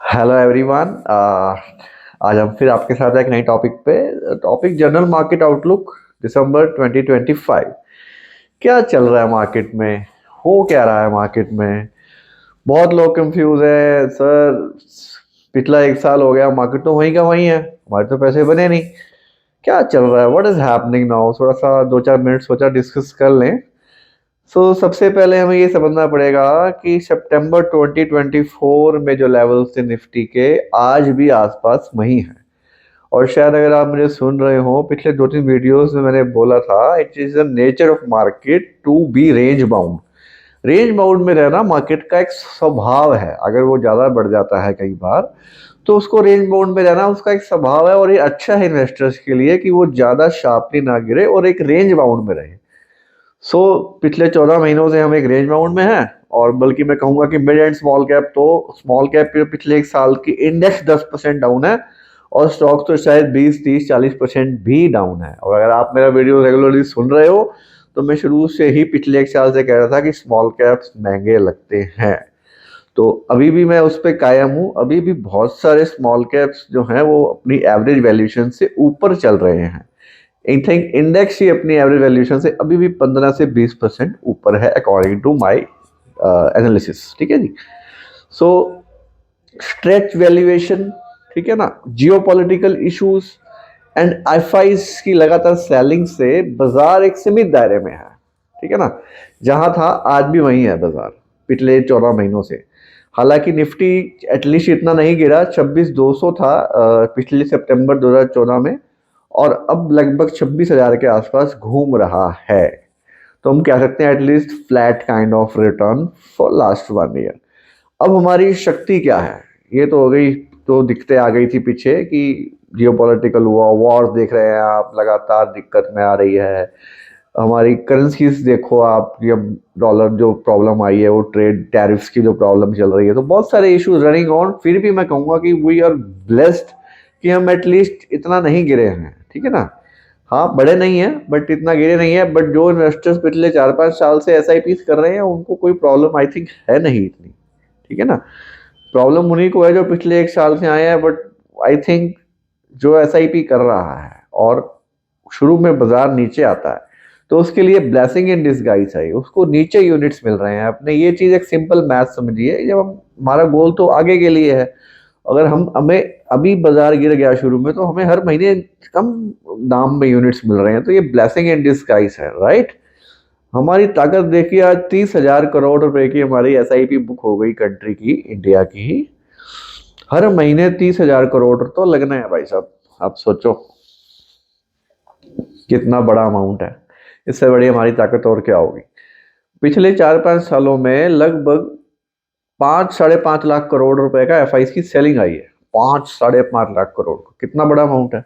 Hello everyone. आज हम फिर आपके साथ एक नई टॉपिक पे टॉपिक जनरल मार्केट आउटलुक दिसंबर 2025। क्या चल रहा है मार्केट में? हो क्या रहा है मार्केट में? बहुत लोग कंफ्यूज है सर। पिछला एक साल हो गया, मार्केट तो वहीं का वहीं है, हमारे तो पैसे बने नहीं। क्या चल रहा है? What is happening now? थोड़ा सा 2-4 मिनट सोचा डिस्कस कर लें। सबसे पहले हमें ये समझना पड़ेगा कि सितंबर 2024 में जो लेवल्स थे निफ्टी के, आज भी आसपास वही हैं। और शायद अगर आप मुझे सुन रहे हो, पिछले 2-3 वीडियोस में मैंने बोला था it is the nature of market to be range bound. Range bound में रहना मार्केट का एक स्वभाव है। अगर वो ज़्यादा बढ़ जाता है कई बार, तो उसको रेंज बाउंड में रहना उसका एक स्वभाव है। और ये अच्छा है इन्वेस्टर्स के लिए कि वो ज़्यादा शार्पली ना गिरे और एक रेंज बाउंड में रहे। पिछले 14 महीनों से हम एक रेंज बाउंड में हैं। और बल्कि मैं कहूंगा कि मिड एंड स्मॉल कैप, तो स्मॉल कैप पे पिछले एक साल की इंडेक्स 10% डाउन है। और स्टॉक तो शायद 20, 30, 40% भी डाउन है। और अगर आप मेरा वीडियो रेगुलरली सुन रहे हो, तो मैं शुरू से ही पिछले एक साल से कह रहा था कि स्मॉल कैप्स महंगे लगते हैं। तो अभी भी मैं उस पर कायम हूँ। अभी भी बहुत सारे स्मॉल कैप्स जो हैं वो अपनी एवरेज वैल्यूएशन से ऊपर चल रहे हैं। आई थिंक इंडेक्स ही अपनी एवरेज वैल्यूएशन से अभी भी 15 से 20% ऊपर है अकॉर्डिंग टू माय एनालिसिस। ठीक है जी। सो स्ट्रेच वैल्यूएशन, ठीक है ना, जियो पॉलिटिकल इशूज एंड एफआईज की लगातार सेलिंग से बाजार एक सीमित दायरे में है। ठीक है ना, जहां था आज भी वही है बाजार पिछले 14 महीनों से। हालांकि निफ्टी एटलीस्ट इतना नहीं गिरा, 26,200 था पिछले सितंबर 2014 में। और अब लगभग 26,000 के आसपास घूम रहा है। तो हम कह सकते हैं at least flat kind of return for last 1 year. अब हमारी शक्ति क्या है? ये तो हो गई, तो दिक्कतें आ गई थी पीछे कि जियोपॉलिटिकल हुआ, वॉर देख रहे हैं आप, लगातार दिक्कत में आ रही है। हमारी करेंसीज देखो आप, जब डॉलर जो प्रॉब्लम आई है, वो ट्रेड टैरिफ्स की जो प्रॉब्लम चल रही है, तो बहुत सारे इश्यूज रनिंग ऑन। फिर भी मैं कहूँगा कि वी आर ब्लेस्ड कि हम एटलीस्ट इतना नहीं गिरे हैं। ठीक है ना, हाँ बड़े नहीं है बट इतना गिरे नहीं है। बट जो इन्वेस्टर्स पिछले 4-5 साल से एसआईपी कर रहे हैं, उनको कोई प्रॉब्लम आई थिंक है नहीं इतनी। ठीक है ना, प्रॉब्लम उन्हीं को है जो पिछले एक साल से आए हैं। बट आई थिंक जो एसआईपी कर रहा है और शुरू में बाजार नीचे आता है, तो उसके लिए ब्लेसिंग इन डिसगाइज है, उसको नीचे यूनिट्स मिल रहे हैं अपने। ये चीज एक सिंपल मैथ समझिए। जब हम, हमारा गोल तो आगे के लिए है। अगर हम हमें अभी बाजार गिर गया शुरू में, तो हमें हर महीने कम दाम में यूनिट्स मिल रहे हैं, तो ये ब्लेसिंग इन डिसगाइज है, राइट। हमारी ताकत देखिए, आज 30,000 करोड़ रुपए की हमारी एसआईपी बुक हो गई कंट्री की, इंडिया की ही। हर महीने 30,000 करोड़ तो लगना है भाई साहब। आप सोचो कितना बड़ा अमाउंट है। इससे बड़ी हमारी ताकत और क्या होगी? पिछले 4-5 सालों में लगभग 5-5.5 लाख करोड़ रुपए का एफआई की सेलिंग आई है। 5-5.5 लाख करोड़, कितना बड़ा अमाउंट है।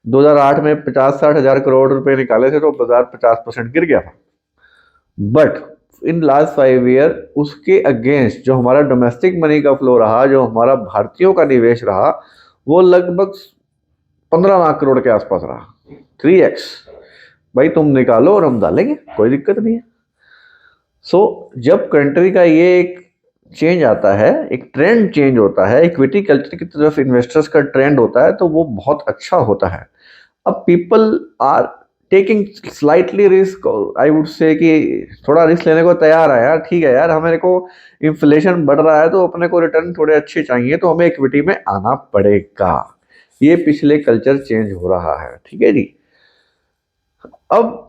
2008 में 50-60 हजार करोड़ रुपए निकाले थे, तो बाजार 50% गिर गया था। बट इन लास्ट 5 ईयर उसके अगेंस्ट जो हमारा डोमेस्टिक मनी का फ्लो रहा, जो हमारा भारतीयों का निवेश रहा, वो लगभग 15 लाख करोड़ के आसपास रहा। 3x। भाई तुम निकालो और हम डालेंगे, कोई दिक्कत नहीं है। जब कंट्री का ये एक चेंज आता है, एक ट्रेंड चेंज होता है, इक्विटी कल्चर की तरफ इन्वेस्टर्स का ट्रेंड होता है, तो वो बहुत अच्छा होता है। अब people are taking slightly risk. I would say कि थोड़ा रिस्क लेने को तैयार है यार। ठीक है यार, हमारे को इन्फ्लेशन बढ़ रहा है, तो अपने को रिटर्न थोड़े अच्छे चाहिए, तो हमें इक्विटी में आना पड़ेगा। ये पिछले कल्चर चेंज हो रहा है। ठीक है जी। अब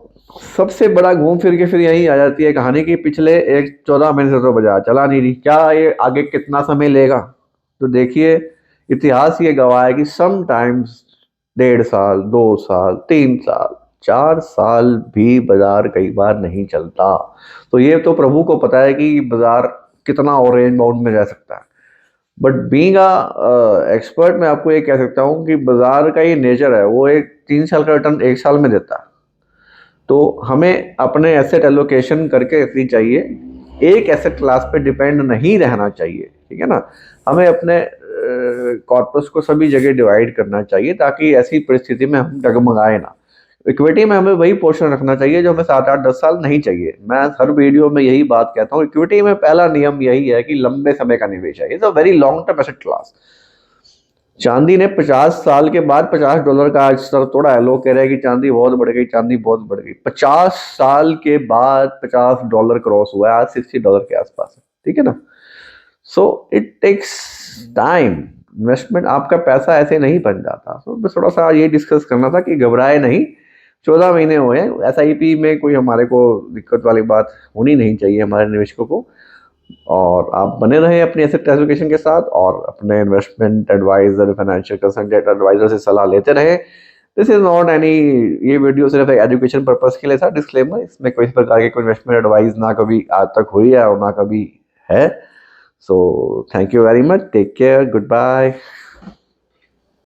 सबसे बड़ा घूम फिर के फिर यही आ जाती है कहानी कि पिछले एक 14 महीने से तो बाजार चला नहीं रही, क्या ये आगे कितना समय लेगा? तो देखिए, इतिहास ये गवाह है कि सम टाइम्स 1.5 साल, 2 साल, 3 साल, 4 साल भी बाजार कई बार नहीं चलता। तो ये तो प्रभु को पता है कि बाजार कितना और रेंज बाउंड में रह सकता है। बट बीइंग अ एक्सपर्ट, मैं आपको ये कह सकता हूँ कि बाजार का ये नेचर है, वो एक 3 साल का रिटर्न एक साल में देता है। तो हमें अपने एसेट एलोकेशन करके रखनी चाहिए। एक एसेट क्लास पे डिपेंड नहीं रहना चाहिए। ठीक है ना, हमें अपने कॉर्पस को सभी जगह डिवाइड करना चाहिए, ताकि ऐसी परिस्थिति में हम डगमगाए ना। इक्विटी में हमें वही पोर्शन रखना चाहिए जो हमें 7 8 10 साल नहीं चाहिए। मैं हर वीडियो में यही बात कहता हूँ, इक्विटी में पहला नियम यही है कि लंबे समय का निवेश है। It's a very long term asset class. चांदी ने 50 साल के बाद $50 का आज स्तर तोड़ा है। लोग कह रहे हैं कि चांदी बहुत बढ़ गई, चांदी बहुत बढ़ गई। 50 साल के बाद $50 क्रॉस हुआ है, आज $60 के आसपास है। ठीक है ना। So it takes time. Investment, आपका पैसा ऐसे नहीं बन जाता। तो बस थोड़ा सा ये डिस्कस करना था कि घबराए नहीं। 14 महीने हुए हैं, एसआईपी में कोई हमारे को दिक्कत वाली बात होनी नहीं चाहिए हमारे निवेशकों को। और आप बने रहे अपनी एसेट क्लासिफिकेशन के साथ, और अपने investment adviser, financial consultant adviser से सलाह लेते रहे। दिस इज नॉट एनी, ये वीडियो सिर्फ एक एजुकेशन पर्पस के लिए था। डिस्क्लेमर, इसमें कोई प्रकार की कोई इन्वेस्टमेंट एडवाइस ना कभी आज तक हुई है और ना कभी है। So thank you very much, take care, good bye.